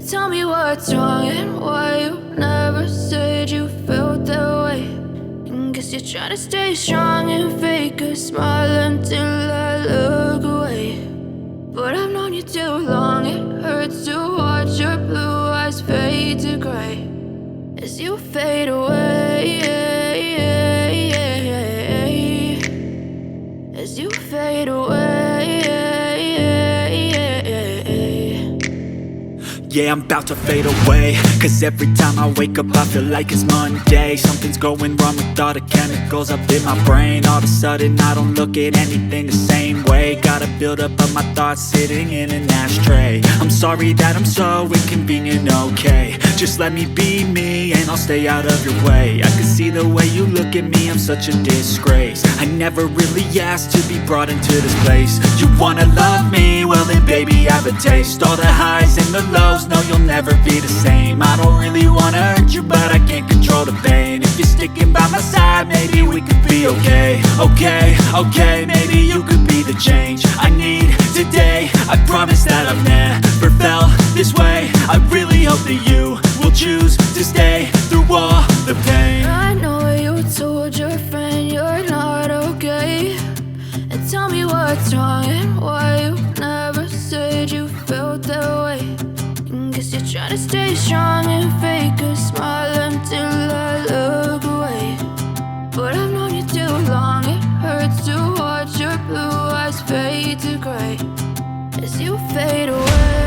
Tell me what's wrong and why you never said you felt that way. And guess you're trying to stay strong and fake a smile until I look away. But I've known you too long, it hurts to watch your blue eyes fade to gray as you fade away, as you fade away. Yeah, I'm about to fade away, cause every time I wake up I feel like it's Monday. Something's going wrong with all the chemicals up in my brain. All of a sudden I don't look at anything the same way. Gotta build up of my thoughts sitting in an ashtray. I'm sorry that I'm so inconvenient, okay. Just let me be me and I'll stay out of your way. I can see the way you look at me, I'm such a disgrace. I never really asked to be brought into this place. You wanna love me? Well then baby I have a taste. All the highs and the lows, no you'll never be the same. I don't really wanna hurt you but I can't control the pain. If you're sticking by my side maybe we could be okay. Okay, maybe you could be the change I need today. I promise that I've never felt this way. I really hope that you will choose to stay through all the pain. I know you told your friend you're not okay. And tell me what's wrong and why you never said you felt that way. And guess you're trying to stay strong and fake a smile until I look away. But I've known you too long, it hurts to watch your blue eyes fade to gray as you fade away.